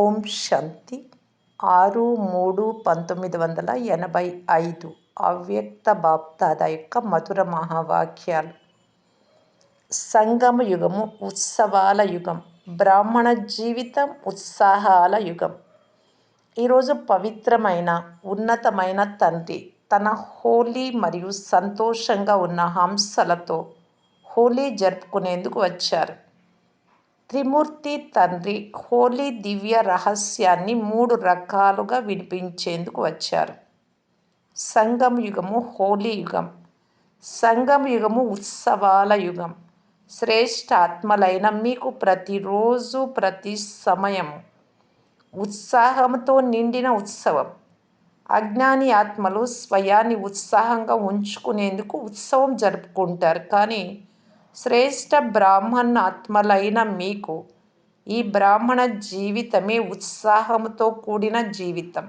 ఓం శాంతి 6/3/1985 అవ్యక్త బాప్దాదా యొక్క మధుర మహావాక్యాలు. సంగమ యుగము ఉత్సవాల యుగం, బ్రాహ్మణ జీవితం ఉత్సాహాల యుగం. ఈరోజు పవిత్రమైన ఉన్నతమైన తండ్రి తన హోలీ మరియు సంతోషంగా ఉన్న హంసలతో హోలీ జరుపుకునేందుకు వచ్చారు. త్రిమూర్తి తండ్రి హోలీ దివ్య రహస్యాన్ని 3 రకాలుగా వినిపించేందుకు వచ్చారు. సంగమ యుగము హోలీ యుగం. సంగమ యుగము ఉత్సవాల యుగం. శ్రేష్ఠ ఆత్మలైన మీకు ప్రతిరోజు ప్రతి సమయం ఉత్సాహంతో నిండిన ఉత్సవం. అజ్ఞాని ఆత్మలు స్వయాన్ని ఉత్సాహంగా ఉంచుకునేందుకు ఉత్సవం జరుపుకుంటారు. కానీ శ్రేష్ఠ బ్రాహ్మణ ఆత్మలైన మీకు ఈ బ్రాహ్మణ జీవితమే ఉత్సాహంతో కూడిన జీవితం.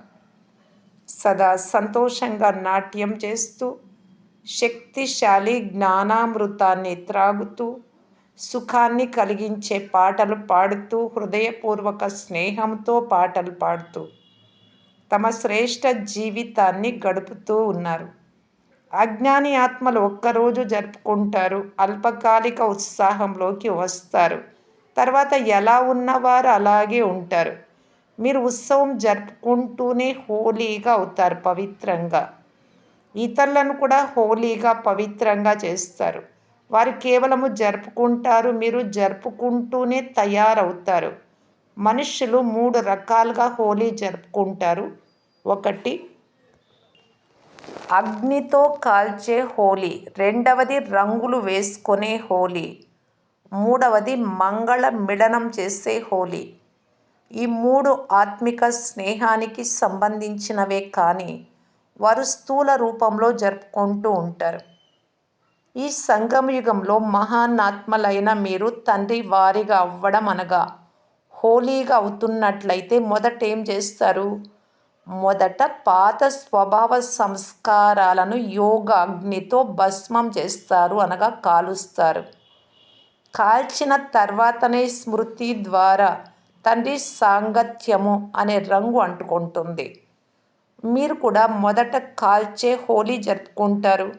సదా సంతోషంగా నాట్యం చేస్తూ, శక్తిశాలి జ్ఞానామృతాన్ని త్రాగుతూ, సుఖాన్ని కలిగించే పాటలు పాడుతూ, హృదయపూర్వక స్నేహంతో పాటలు పాడుతూ తమ శ్రేష్ఠ జీవితాన్ని గడుపుతూ ఉన్నారు. అజ్ఞాని ఆత్మలు ఒక్కరోజు జరుపుకుంటారు, అల్పకాలిక ఉత్సాహంలోకి వస్తారు, తర్వాత ఎలా ఉన్నవారు అలాగే ఉంటారు. మీరు ఉత్సవం జరుపుకుంటూనే హోలీగా అవుతారు, పవిత్రంగా. ఇతరులను కూడా హోలీగా పవిత్రంగా చేస్తారు. వారు కేవలము జరుపుకుంటారు, మీరు జరుపుకుంటూనే తయారవుతారు. మనుష్యులు 3 రకాలుగా హోలీ జరుపుకుంటారు. 1 అగ్నితో కాల్చే హోలీ, 2వది రంగులు వేసుకునే హోలీ, 3వది మంగళ మిళనం చేసే హోలీ. ఈ 3 ఆత్మిక స్నేహానికి సంబంధించినవే, కానీ వారు స్థూల రూపంలో జరుపుకుంటూ ఉంటారు. ఈ సంగమయుగంలో మహానాత్మలైన మీరు తండ్రి వారిగా అవ్వడం అనగా హోలీగా అవుతున్నట్లయితే మొదట ఏం చేస్తారు? మొదట పాత స్వభావ సంస్కారాలను యోగ అగ్నితో భస్మం చేస్తారు, అనగా కాలుస్తారు. కాల్చిన తర్వాతనే స్మృతి ద్వారా తండ్రి సాంగత్యము అనే రంగు అంటుకుంటుంది. మీరు కూడా మొదట కాల్చే హోలీ జరుపుకుంటారు.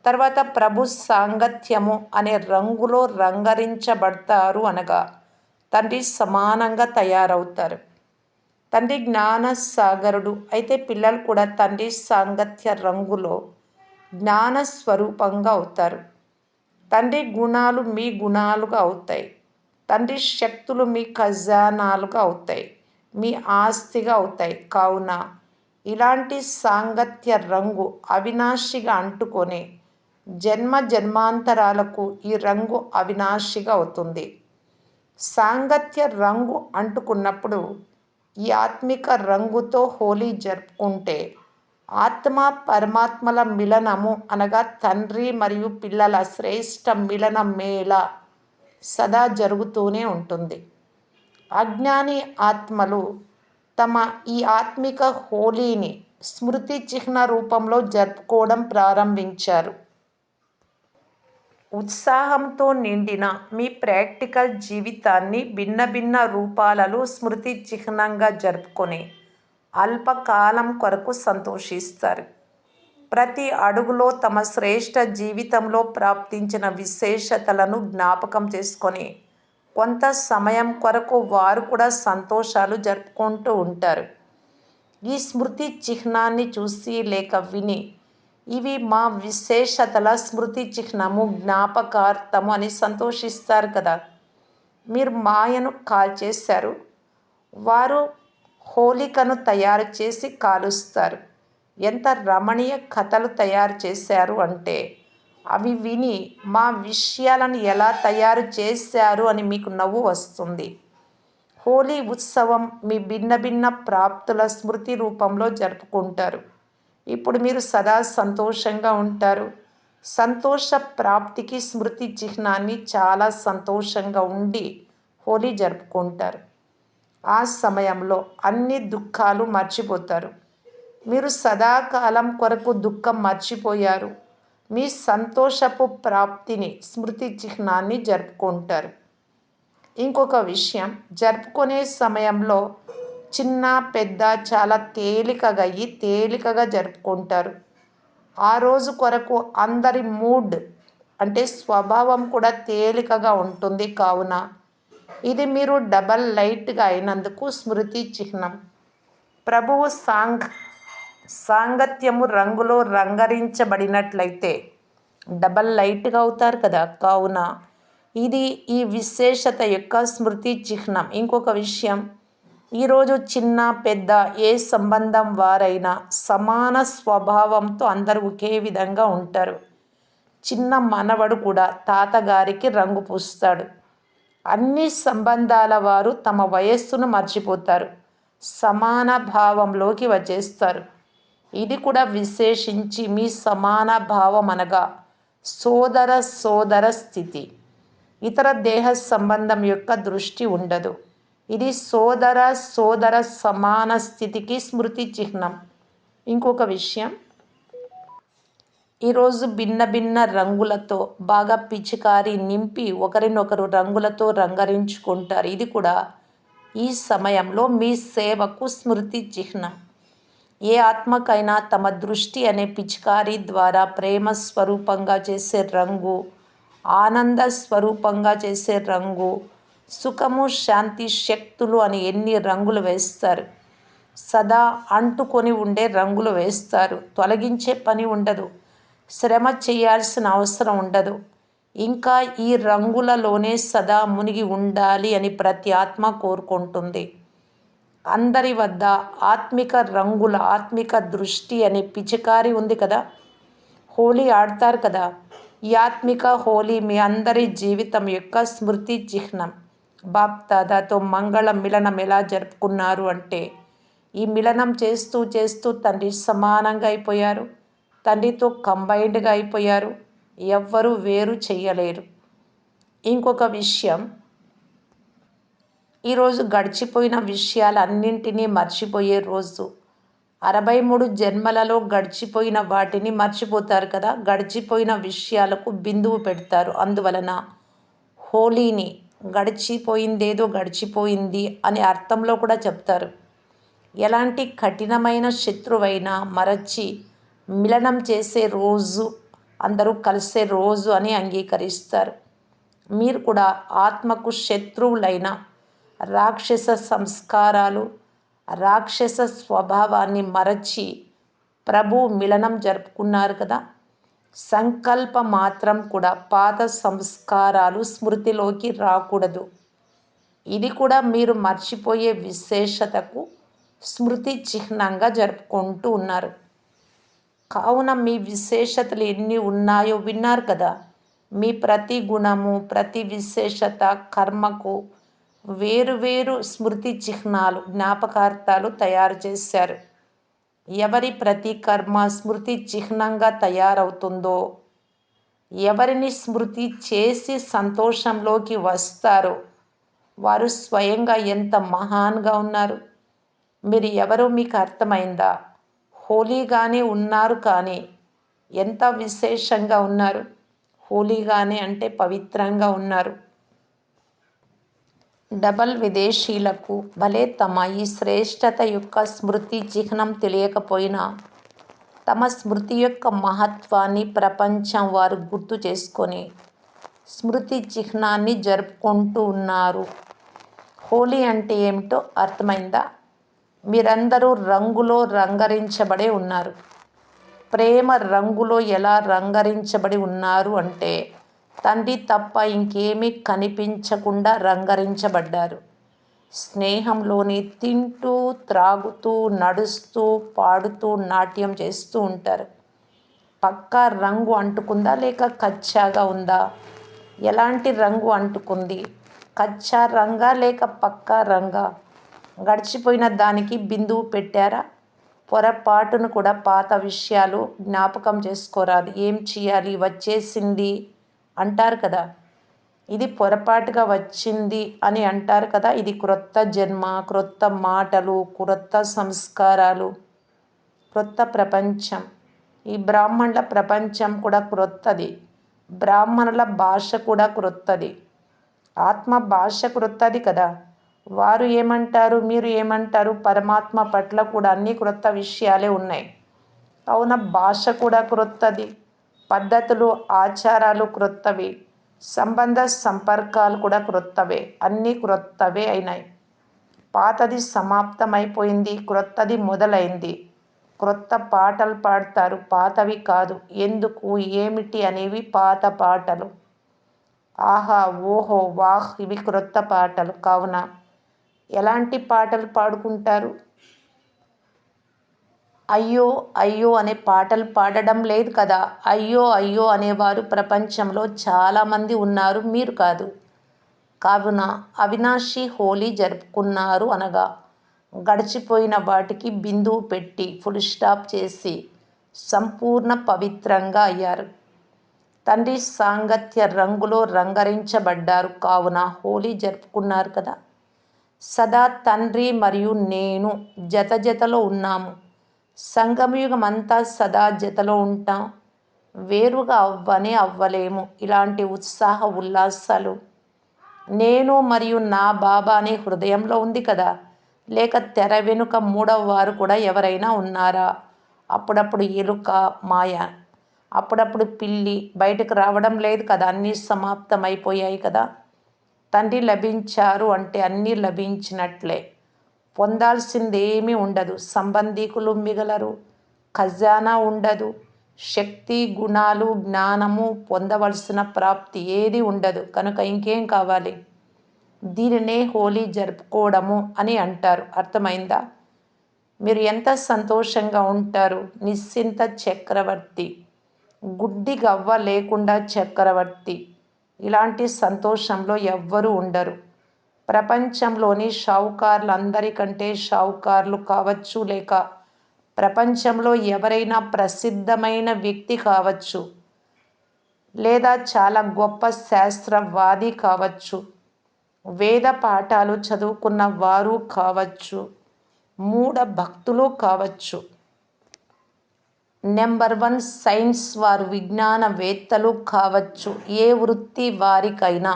తర్వాత ప్రభు సాంగత్యము అనే రంగులో రంగరించబడతారు, అనగా తండ్రి సమానంగా తయారవుతారు. తండ్రి జ్ఞాన సాగరుడు అయితే పిల్లలు కూడా తండ్రి సాంగత్య రంగులో జ్ఞాన స్వరూపంగా అవుతారు. తండ్రి గుణాలు మీ గుణాలుగా అవుతాయి. తండ్రి శక్తులు మీ ఖజానాలుగా అవుతాయి, మీ ఆస్తిగా అవుతాయి. కావున ఇలాంటి సాంగత్య రంగు అవినాశిగా అంటుకొని జన్మ జన్మాంతరాలకు ఈ రంగు అవినాశిగా అవుతుంది. సాంగత్య రంగు అంటుకున్నప్పుడు ఈ ఆత్మిక రంగుతో హోలీ జరుపుకుంటే ఆత్మ పరమాత్మల మిలనము అనగా తండ్రి మరియు పిల్లల శ్రేష్ఠ మిలన మేళ సదా జరుగుతూనే ఉంటుంది. అజ్ఞాని ఆత్మలు తమ ఈ ఆత్మిక హోలీని స్మృతి చిహ్న రూపంలో జరుపుకోవడం ప్రారంభించారు. ఉత్సాహంతో నిండిన మీ ప్రాక్టికల్ జీవితాన్ని భిన్న భిన్న రూపాలలో స్మృతి చిహ్నంగా జరుపుకొని అల్పకాలం కొరకు సంతోషిస్తారు. ప్రతి అడుగులో తమ శ్రేష్ఠ జీవితంలో ప్రాప్తించిన విశేషతలను జ్ఞాపకం చేసుకొని కొంత సమయం కొరకు వారు కూడా సంతోషాలు జరుపుకుంటూ ఉంటారు. ఈ స్మృతి చిహ్నాన్ని చూసి లేక విని, ఇవి మా విశేషతల స్మృతి చిహ్నము, జ్ఞాపకార్థము అని సంతోషిస్తారు కదా. మీరు మాయను కాల్చేశారు, వారు హోలికను తయారు చేసి కాలుస్తారు. ఎంత రమణీయ కథలు తయారు చేశారు అంటే అవి విని మా విషయాలను ఎలా తయారు చేశారు అని మీకు నవ్వు వస్తుంది. హోలీ ఉత్సవం మీ భిన్న భిన్న ప్రాప్తుల స్మృతి రూపంలో జరుపుకుంటారు. ఇప్పుడు మీరు సదా సంతోషంగా ఉంటారు. సంతోష ప్రాప్తికి స్మృతి చిహ్నాన్ని చాలా సంతోషంగా ఉండి హోలీ జరుపుకుంటారు. ఆ సమయంలో అన్ని దుఃఖాలు మర్చిపోతారు. మీరు సదాకాలం కొరకు దుఃఖం మర్చిపోయారు. మీ సంతోషపు ప్రాప్తిని స్మృతి చిహ్నాన్ని జరుపుకుంటారు. ఇంకొక విషయం, జరుపుకునే సమయంలో చిన్న పెద్ద చాలా తేలికగా అయ్యి తేలికగా జరుపుకుంటారు. ఆ రోజు కొరకు అందరి మూడ్ అంటే స్వభావం కూడా తేలికగా ఉంటుంది. కావున ఇది మీరు డబల్ లైట్గా అయినందుకు స్మృతి చిహ్నం. ప్రభువు సాంగత్యము రంగులో రంగరించబడినట్లయితే డబల్ లైట్గా అవుతారు కదా. కావున ఇది ఈ విశేషత యొక్క స్మృతి చిహ్నం. ఇంకొక విషయం, ఈరోజు చిన్న పెద్ద ఏ సంబంధం వారైనా సమాన స్వభావంతో అందరూ ఒకే విధంగా ఉంటారు. చిన్న మనవడు కూడా తాతగారికి రంగు పూస్తాడు. అన్ని సంబంధాల వారు తమ వయస్సును మర్చిపోతారు, సమాన భావంలోకి వచ్చేస్తారు. ఇది కూడా విశేషించి మీ సమాన భావం అనగా సోదర స్థితి. ఇతర దేహ సంబంధం యొక్క దృష్టి ఉండదు. ఇది సోదర సమాన స్థితికి స్మృతి చిహ్నం. ఇంకొక విషయం, ఈరోజు భిన్న భిన్న రంగులతో బాగా పిచికారి నింపి ఒకరినొకరు రంగులతో రంగరించుకుంటారు. ఇది కూడా ఈ సమయంలో మీ సేవకు స్మృతి చిహ్నం. ఏ ఆత్మకైనా తమ దృష్టి అనే పిచికారి ద్వారా ప్రేమ స్వరూపంగా చేసే రంగు, ఆనంద స్వరూపంగా చేసే రంగు, సుఖము శాంతి శక్తులు అని ఎన్ని రంగులు వేస్తారు. సదా అంటుకొని ఉండే రంగులు వేస్తారు. తొలగించే పని ఉండదు, శ్రమ చేయాల్సిన అవసరం ఉండదు. ఇంకా ఈ రంగులలోనే సదా మునిగి ఉండాలి అని ప్రతి ఆత్మ కోరుకుంటుంది. అందరి వద్ద ఆత్మిక రంగుల ఆత్మిక దృష్టి అనే పిచికారి ఉంది కదా. హోలీ ఆడతారు కదా. ఈ ఆత్మిక హోలీ మీ అందరి జీవితం యొక్క స్మృతి చిహ్నం. బాప్ దాదాతో మంగళ మిలనం ఎలా జరుపుకున్నారు అంటే, ఈ మిలనం చేస్తూ చేస్తూ తండ్రి సమానంగా అయిపోయారు, తండ్రితో కంబైన్డ్గా అయిపోయారు. ఎవ్వరూ వేరు చెయ్యలేరు. ఇంకొక విషయం, ఈరోజు గడిచిపోయిన విషయాలన్నింటినీ మర్చిపోయే రోజు. 63 జన్మలలో గడిచిపోయిన వాటిని మర్చిపోతారు కదా. గడిచిపోయిన విషయాలకు బిందువు పెడతారు. అందువలన హోలీని గడిచిపోయిందేదో గడిచిపోయింది అనే అర్థంలో కూడా చెప్తారు. ఎలాంటి కఠినమైన శత్రువైనా మరచి మిలనం చేసే రోజు, అందరూ కలిసే రోజు అని అంగీకరిస్తారు. మీరు కూడా ఆత్మకు శత్రువులైన రాక్షస సంస్కారాలు, రాక్షస స్వభావాన్ని మరచి ప్రభు మిలనం జరుపుకున్నారు కదా. సంకల్ప మాత్రం కూడా పాత సంస్కారాలు స్మృతిలోకి రాకూడదు. ఇది కూడా మీరు మర్చిపోయే విశేషతకు స్మృతి చిహ్నంగా జరుపుకుంటూ ఉన్నారు. కావున మీ విశేషతలు ఎన్ని ఉన్నాయో విన్నారు కదా. మీ ప్రతి గుణము, ప్రతి విశేషత, కర్మకు వేరు స్మృతి చిహ్నాలు, జ్ఞాపకార్థాలు తయారు చేశారు. ఎవరి ప్రతి కర్మ స్మృతి చిహ్నంగా తయారవుతుందో, ఎవరిని స్మృతి చేసి సంతోషంలోకి వస్తారో వారు స్వయంగా ఎంత మహాన్గా ఉన్నారు. మీరు ఎవరో మీకు అర్థమైందా? హోలీగానే ఉన్నారు కానీ ఎంత విశేషంగా ఉన్నారు. హోలీగానే అంటే పవిత్రంగా ఉన్నారు. డబల్ విదేశీయులకు భలే తమ ఈ శ్రేష్టత యొక్క స్మృతి చిహ్నం తెలియకపోయినా తమ స్మృతి యొక్క మహత్వాన్ని ప్రపంచం వారు గుర్తు చేసుకొని స్మృతి చిహ్నాన్ని జరుపుకుంటూ ఉన్నారు. హోలీ అంటే ఏమిటో అర్థమైందా? మీరందరూ రంగులో రంగరించబడి ఉన్నారు. ప్రేమ రంగులో ఎలా రంగరించబడి ఉన్నారు అంటే, తండ్రి తప్ప ఇంకేమీ కనిపించకుండా రంగరించబడ్డారు. స్నేహంలోని తింటూ, త్రాగుతూ, నడుస్తూ, పాడుతూ, నాట్యం చేస్తూ ఉంటారు. పక్కా రంగు అంటుకుందా లేక కచ్చాగా ఉందా? ఎలాంటి రంగు అంటుకుంది? కచ్చా రంగా లేక పక్కా రంగా? గడిచిపోయిన దానికి బిందువు పెట్టారా? పొరపాటును కూడా పాత విషయాలు జ్ఞాపకం చేసుకోరాదు. ఏం చేయాలి, వచ్చేసింది అంటారు కదా. ఇది పొరపాటుగా వచ్చింది అని అంటారు కదా. ఇది క్రొత్త జన్మ, క్రొత్త మాటలు, క్రొత్త సంస్కారాలు, క్రొత్త ప్రపంచం. ఈ బ్రాహ్మణుల ప్రపంచం కూడా క్రొత్తది. బ్రాహ్మణుల భాష కూడా క్రొత్తది. ఆత్మ భాష క్రొత్తది కదా. వారు ఏమంటారు, మీరు ఏమంటారు, పరమాత్మ పట్ల కూడా అన్ని క్రొత్త విషయాలే ఉన్నాయి. కావున భాష కూడా క్రొత్తది, పద్ధతులు ఆచారాలు క్రొత్తవి, సంబంధ సంపర్కాలు కూడా క్రొత్తవే, అన్నీ క్రొత్తవే అయినాయి. పాతది సమాప్తమైపోయింది, క్రొత్తది మొదలైంది. క్రొత్త పాటలు పాడతారు, పాతవి కాదు. ఎందుకు, ఏమిటి అనేవి పాత పాటలు. ఆహా, ఓహో, వాహ్, ఇవి క్రొత్త పాటలు. కావున ఎలాంటి పాటలు పాడుకుంటారు? అయ్యో అయ్యో అనే పాటలు పాడడం లేదు కదా. అయ్యో అయ్యో అనేవారు ప్రపంచంలో చాలామంది ఉన్నారు, మీరు కాదు. కావున అవినాషి హోలీ జరుపుకున్నారు అనగా గడిచిపోయిన వాటికి బిందువు పెట్టి ఫుల్ స్టాప్ చేసి సంపూర్ణ పవిత్రంగా అయ్యారు. తండ్రి సాంగత్య రంగులో రంగరించబడ్డారు. కావున హోలీ జరుపుకున్నారు కదా. సదా తండ్రి మరియు నేను జత జతలో ఉన్నాము. సంగమయుగం అంతా సదా జతలో ఉంటాం. వేరుగా అవ్వలేము. ఇలాంటి ఉత్సాహ ఉల్లాసాలు నేను మరియు నా బాబా అనే హృదయంలో ఉంది కదా. లేక తెర వెనుక మూడవ వారు కూడా ఎవరైనా ఉన్నారా? అప్పుడప్పుడు ఎలుక మాయ, అప్పుడప్పుడు పిల్లి బయటకు రావడం లేదు కదా. అన్నీ సమాప్తమైపోయాయి కదా. తండ్రి లభించారు అంటే అన్నీ లభించినట్లే. పొందాల్సిందేమీ ఉండదు. సంబంధీకులు మిగలరు, ఖజానా ఉండదు, శక్తి, గుణాలు, జ్ఞానము, పొందవలసిన ప్రాప్తి ఏది ఉండదు. కనుక ఇంకేం కావాలి? దీనినే హోలీ జరుపుకోవడము అని అంటారు. అర్థమైందా? మీరు ఎంత సంతోషంగా ఉంటారు. నిశ్చింత చక్రవర్తి, గుడ్డి గవ్వ లేకుండా చక్రవర్తి. ఇలాంటి సంతోషంలో ఎవ్వరూ ఉండరు. ప్రపంచంలోని షావుకార్లు అందరికంటే షావుకార్లు కావచ్చు, లేక ప్రపంచంలో ఎవరైనా ప్రసిద్ధమైన వ్యక్తి కావచ్చు, లేదా చాలా గొప్ప శాస్త్రవాది కావచ్చు, వేద పాఠాలు చదువుకున్న వారు కావచ్చు, మూఢ భక్తులు కావచ్చు, నెంబర్ 1 సైన్స్ వారు, విజ్ఞానవేత్తలు కావచ్చు, ఏ వృత్తి వారికైనా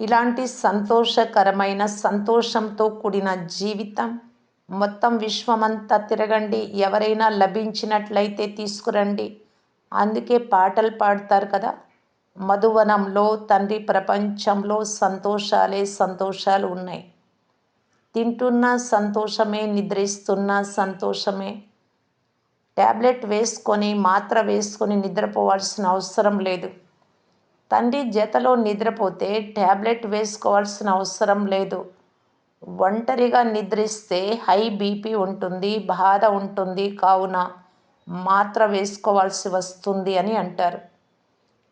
ఇలాంటి సంతోషకరమైన సంతోషంతో కూడిన జీవితం. మొత్తం విశ్వమంతా తిరగండి, ఎవరైనా లభించినట్లయితే తీసుకురండి. అందుకే పాటలు పాడతారు కదా. మధువనంలో తండ్రి ప్రపంచంలో సంతోషాలే సంతోషాలు ఉన్నాయి. తింటున్న సంతోషమే, నిద్రిస్తున్న సంతోషమే. ట్యాబ్లెట్ వేసుకొని మాత్ర వేసుకొని నిద్రపోవాల్సిన అవసరం లేదు. తండ్రి జతలో నిద్రపోతే ట్యాబ్లెట్ వేసుకోవాల్సిన అవసరం లేదు. ఒంటరిగా నిద్రిస్తే హై బీపీ ఉంటుంది, బాధ ఉంటుంది. కావున మాత్ర వేసుకోవాల్సి వస్తుంది అని అంటారు.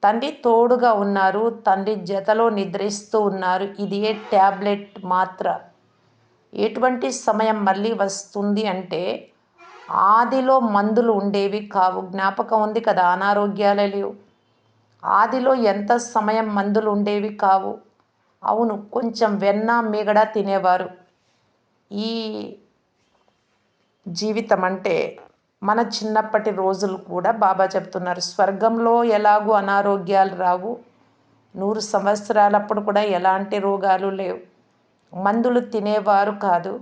తండ్రి తోడుగా ఉన్నారు, తండ్రి జతలో నిద్రిస్తూ ఉన్నారు. ఇదే ట్యాబ్లెట్ మాత్ర. ఎటువంటి సమయం మళ్ళీ వస్తుంది అంటే, ఆదిలో మందులు ఉండేవి కావు. జ్ఞాపకం ఉంది కదా, అనారోగ్యాలే లేవు. ఆదిలో ఎంత సమయం మందులు ఉండేవి కావు. అవును, కొంచెం వెన్న మిగడ తినేవారు. ఈ జీవితం అంటే మన చిన్నప్పటి రోజులు కూడా బాబా చెప్తున్నారు. స్వర్గంలో ఎలాగూ అనారోగ్యాలు రావు, 100 సంవత్సరాలప్పుడు కూడా ఎలాంటి రోగాలు లేవు. మందులు తినేవారు కాదు.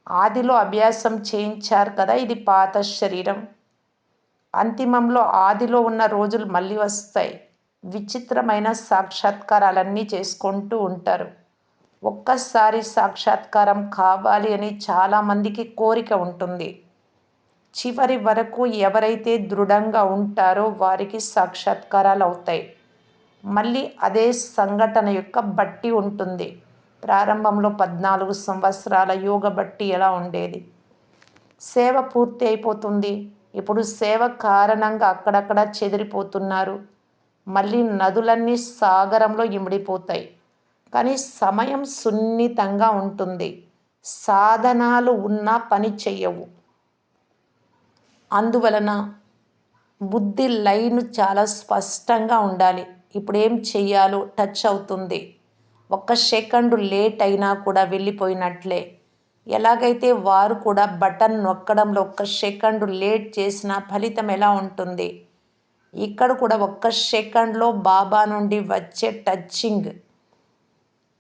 ఆదిలో అభ్యాసం చేయించారు కదా. ఇది పాత శరీరం. అంతిమంలో ఆదిలో ఉన్న రోజులు మళ్ళీ వస్తాయి. విచిత్రమైన సాక్షాత్కారాలన్నీ చేసుకుంటూ ఉంటారు. ఒక్కసారి సాక్షాత్కారం కావాలి అని చాలామందికి కోరిక ఉంటుంది. చివరి వరకు ఎవరైతే దృఢంగా ఉంటారో వారికి సాక్షాత్కారాలు అవుతాయి. మళ్ళీ అదే సంఘటన యొక్క బట్టి ఉంటుంది. ప్రారంభంలో 14 సంవత్సరాల యోగ బట్టి ఎలా ఉండేది. సేవ పూర్తి అయిపోతుంది. ఇప్పుడు సేవ కారణంగా అక్కడక్కడ చెదిరిపోతున్నారు. మళ్ళీ నదులన్నీ సాగరంలో ఇమిడిపోతాయి. కానీ సమయం సున్నితంగా ఉంటుంది. సాధనాలు ఉన్నా పని చెయ్యవు. అందువలన బుద్ధి లైన్ చాలా స్పష్టంగా ఉండాలి. ఇప్పుడు ఏం చెయ్యాలో టచ్ అవుతుంది. 1 సెకండు లేట్ అయినా కూడా వెళ్ళిపోయినట్లే. ఎలాగైతే వారు కూడా బటన్ నొక్కడంలో 1 సెకండు లేట్ చేసిన ఫలితం ఎలా ఉంటుంది, ఇక్కడ కూడా 1 సెకండ్లో బాబా నుండి వచ్చే టచింగ్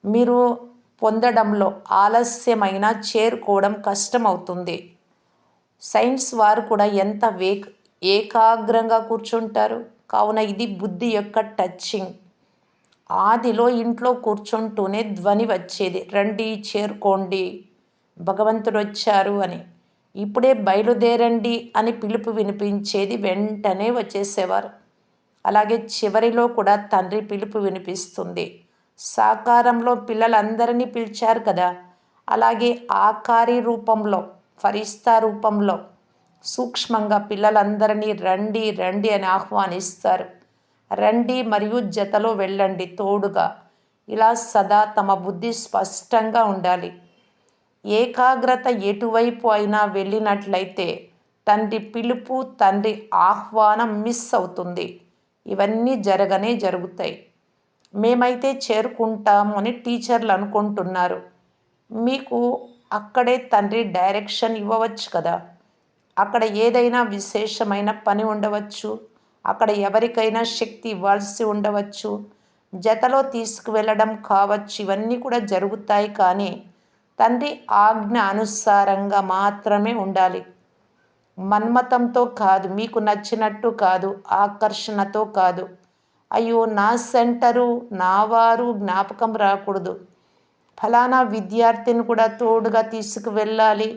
మీరు పొందడంలో ఆలస్యమైనా చేరుకోవడం కష్టమవుతుంది. సైన్స్ వారు కూడా ఎంత ఏకాగ్రంగా కూర్చుంటారు. కావున ఇది బుద్ధి యొక్క టచింగ్. ఆదిలో ఇంట్లో కూర్చుంటూనే ధ్వని వచ్చేది, రండి చేరుకోండి, భగవంతుడు వచ్చారు అని. ఇప్పుడే బయలుదేరండి అని పిలుపు వినిపించేది, వెంటనే వచ్చేసేవారు. అలాగే చివరిలో కూడా తండ్రి పిలుపు వినిపిస్తుంది. సాకారంలో పిల్లలందరినీ పిలిచారు కదా, అలాగే ఆకారి రూపంలో, ఫరిస్తా రూపంలో సూక్ష్మంగా పిల్లలందరినీ రండి రండి అని ఆహ్వానిస్తారు. రండి మరియు జతలో వెళ్ళండి తోడుగా. ఇలా సదా తమ బుద్ధి స్పష్టంగా ఉండాలి. ఏకాగ్రత ఎటువైపు అయినా వెళ్ళినట్లయితే తండ్రి పిలుపు, తండ్రి ఆహ్వానం మిస్ అవుతుంది. ఇవన్నీ జరుగుతాయి. మేమైతే చేరుకుంటాము అని టీచర్లు అనుకుంటున్నారు. మీకు అక్కడే తండ్రి డైరెక్షన్ ఇవ్వవచ్చు కదా. అక్కడ ఏదైనా విశేషమైన పని ఉండవచ్చు, అక్కడ ఎవరికైనా శక్తి ఇవ్వాల్సి ఉండవచ్చు, జతలో తీసుకువెళ్ళడం కావచ్చు. ఇవన్నీ కూడా జరుగుతాయి. కానీ తండ్రి ఆజ్ఞ అనుసారంగా మాత్రమే ఉండాలి. మన్మతంతో కాదు, మీకు నచ్చినట్టు కాదు, ఆకర్షణతో కాదు. అయ్యో నా సెంటరు, నా వారు జ్ఞాపకం రాకూడదు. ఫలానా విద్యార్థిని కూడా తోడుగా తీసుకువెళ్ళాలి,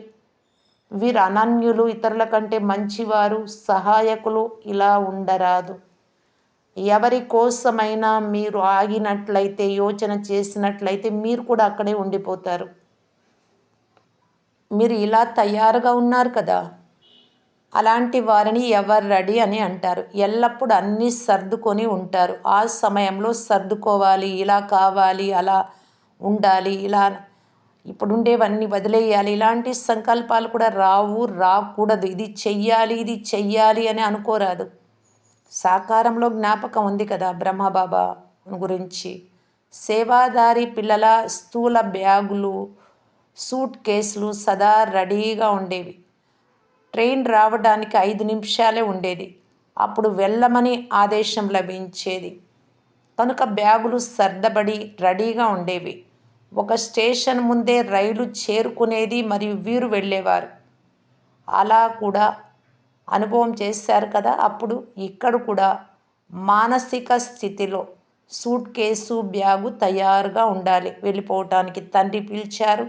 వీరు అనన్యులు, ఇతరుల కంటే మంచివారు, సహాయకులు, ఇలా ఉండరాదు. ఎవరి కోసమైనా మీరు ఆగినట్లయితే, యోచన చేసినట్లయితే మీరు కూడా అక్కడే ఉండిపోతారు. మీరు ఇలా తయారుగా ఉన్నారు కదా, అలాంటి వారిని ఎవర్ రెడీ అని అంటారు. ఎల్లప్పుడూ అన్నీ సర్దుకొని ఉంటారు. ఆ సమయంలో సర్దుకోవాలి, ఇలా కావాలి, అలా ఉండాలి, ఇలా ఇప్పుడుండేవన్నీ వదిలేయాలి, ఇలాంటి సంకల్పాలు కూడా రాకూడదు. ఇది చెయ్యాలి అని అనుకోరాదు. సాకారంలో జ్ఞాపకం ఉంది కదా బ్రహ్మబాబా గురించి. సేవాదారి పిల్లల స్థూల బ్యాగులు, సూట్ కేసులు సదా రెడీగా ఉండేవి. ట్రైన్ రావడానికి 5 నిమిషాలే ఉండేది. అప్పుడు వెళ్ళమని ఆదేశం లభించేది. కనుక బ్యాగులు సర్దబడి రెడీగా ఉండేవి. ఒక స్టేషన్ ముందే రైలు చేరుకునేది మరియు వీరు వెళ్ళేవారు. అలా కూడా అనుభవం చేశారు కదా. అప్పుడు ఇక్కడ కూడా మానసిక స్థితిలో సూట్ కేసు, బ్యాగు తయారుగా ఉండాలి. వెళ్ళిపోవటానికి తండ్రి పిలిచారు,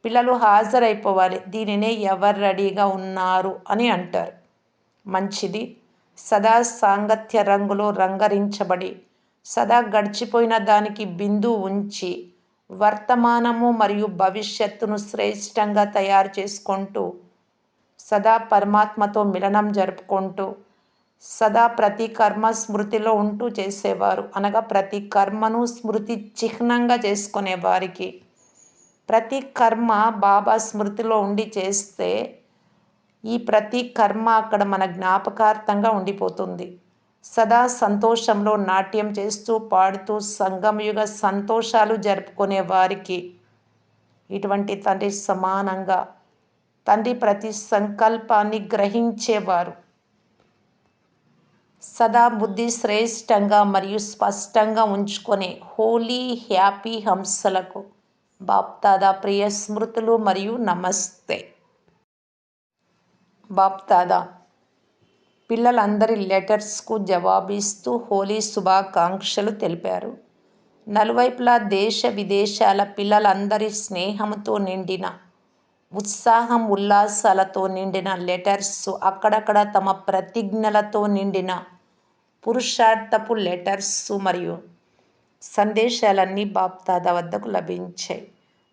పిల్లలు హాజరైపోవాలి. దీనినే ఎవరు రెడీగా ఉన్నారు అని అంటారు. మంచిది. సదా సాంగత్య రంగులో రంగరించబడి, సదా గడిచిపోయిన దానికి బిందు ఉంచి, వర్తమానము మరియు భవిష్యత్తును శ్రేష్టంగా తయారు చేసుకుంటూ, సదా పరమాత్మతో మిలనం జరుపుకుంటూ, సదా ప్రతి కర్మ స్మృతిలో ఉంటూ చేసేవారు. అనగా ప్రతి కర్మను స్మృతి చిహ్నంగా చేసుకునే వారికి, ప్రతి కర్మ బాబా స్మృతిలో ఉండి చేస్తే ఈ ప్రతి కర్మ అక్కడ మన జ్ఞాపకార్థంగా ఉండిపోతుంది. సదా సంతోషంలో నాట్యం చేస్తూ పాడుతూ సంగమయుగ సంతోషాలు జరుపుకునే వారికి ఇటువంటి తండ్రి సమానంగా, తండ్రి ప్రతి సంకల్పాన్ని గ్రహించేవారు. సదా బుద్ధి శ్రేష్టంగా మరియు స్పష్టంగా ఉంచుకొని హోలీ హ్యాపీ హంసలకు బాప్దాదా ప్రియ స్మృతులు మరియు నమస్తే. బాప్దాదా పిల్లలందరి లెటర్స్కు జవాబిస్తూ హోలీ శుభాకాంక్షలు తెలిపారు. నలువైపులా దేశ విదేశాల పిల్లలందరి స్నేహంతో నిండిన, ఉత్సాహం ఉల్లాసాలతో నిండిన లెటర్స్, అక్కడక్కడ తమ ప్రతిజ్ఞలతో నిండిన పురుషార్థపు లెటర్స్ మరియు సందేశాలన్నీ బాప్దాదా వద్దకు లభించాయి.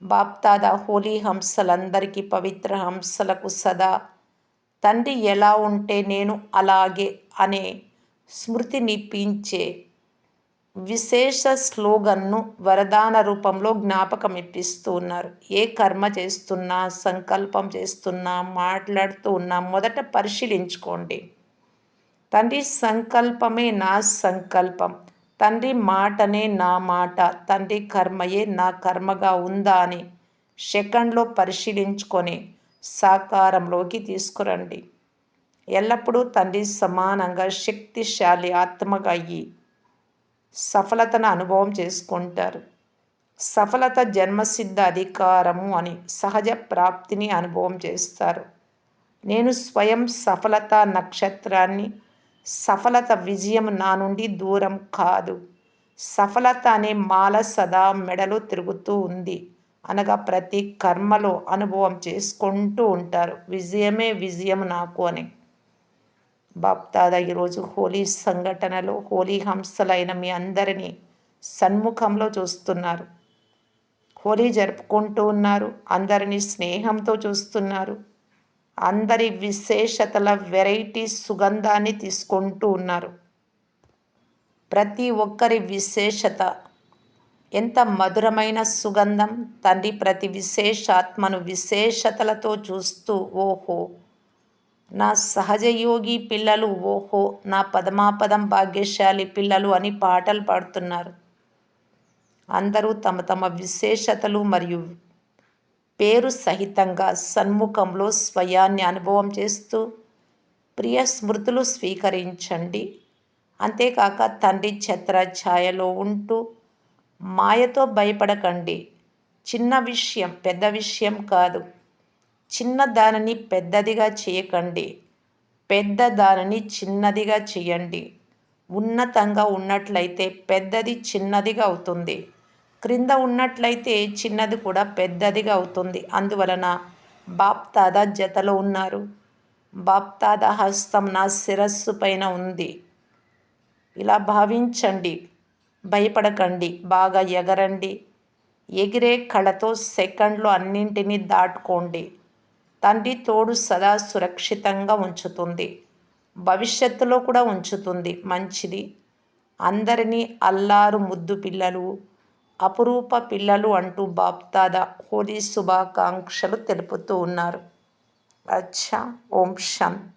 బాప్దాదా హోలీ హంసలందరికీ, పవిత్ర హంసలకు సదా తండ్రి ఎలా ఉంటే నేను అలాగే అనే స్మృతినిపించే విశేష స్లోగన్ను వరదాన రూపంలో జ్ఞాపకం ఇప్పిస్తూ ఉన్నారు. ఏ కర్మ చేస్తున్నా, సంకల్పం చేస్తున్నా, మాట్లాడుతూ ఉన్నా మొదట పరిశీలించుకోండి. తండ్రి సంకల్పమే నా సంకల్పం, తండ్రి మాటనే నా మాట, తండ్రి కర్మయే నా కర్మగా ఉందా అని సెకండ్లో పరిశీలించుకొని సాకారంలోకి తీసుకురండి. ఎల్లప్పుడూ తండ్రి సమానంగా శక్తిశాలి ఆత్మగా అయ్యి సఫలతను అనుభవం చేసుకుంటారు. సఫలత జన్మసిద్ధ అధికారము అని సహజ ప్రాప్తిని అనుభవం చేస్తారు. నేను స్వయం సఫలత నక్షత్రాన్ని. సఫలత విజయం నా నుండి దూరం కాదు. సఫలత అనే మాల సదా మెడలో తిరుగుతూ ఉంది అనగా ప్రతి కర్మలో అనుభవం చేసుకుంటూ ఉంటారు. విజయమే విజయం నాకు అని. బాప్దాదా ఈరోజు హోలీ సంఘటనలో హోలీ హంసలైన మీ అందరినీ సన్ముఖంలో చూస్తున్నారు. హోలీ జరుపుకుంటూ ఉన్నారు. అందరినీ స్నేహంతో చూస్తున్నారు. అందరి విశేషతల వెరైటీ సుగంధాన్ని తీసుకుంటూ ఉన్నారు. ప్రతి ఒక్కరి విశేషత ఎంత మధురమైన సుగంధం. తండ్రి ప్రతి విశేషాత్మను విశేషతలతో చూస్తూ ఓహో నా సహజయోగి పిల్లలు, ఓహో నా పదమాపదం భాగ్యశాలి పిల్లలు అని పాటలు పాడుతున్నారు. అందరూ తమ తమ విశేషతలు మరియు పేరు సహితంగా సన్ముఖంలో స్వయాన్ని అనుభవం చేస్తూ ప్రియ స్మృతులు స్వీకరించండి. అంతేకాక తండ్రి ఛత్ర ఛాయలో ఉంటూ మాయతో భయపడకండి. చిన్న విషయం పెద్ద విషయం కాదు. చిన్న దానిని పెద్దదిగా చేయకండి. పెద్ద దానిని చిన్నదిగా చేయండి. ఉన్నతంగా ఉన్నట్లయితే పెద్దది చిన్నదిగా అవుతుంది. క్రింద ఉన్నట్లయితే చిన్నది కూడా పెద్దదిగా అవుతుంది. అందువలన బాప్దాదా జతలో ఉన్నారు. బాప్దాదా హస్తం నా శిరస్సు పైన ఉంది. ఇలా భావించండి. భయపడకండి. బాగా ఎగరండి. ఎగిరే కళతో సెకండ్లో అన్నింటినీ దాటుకోండి. తండ్రి తోడు సదా సురక్షితంగా ఉంచుతుంది. భవిష్యత్తులో కూడా ఉంచుతుంది. మంచిది. అందరినీ అల్లారు ముద్దు పిల్లలు, అపురూప పిల్లలు అంటూ బాప్దాదా హోలీ శుభాకాంక్షలు తెలుపుతూ ఉన్నారు. అచ్చా. ఓం శాంతి.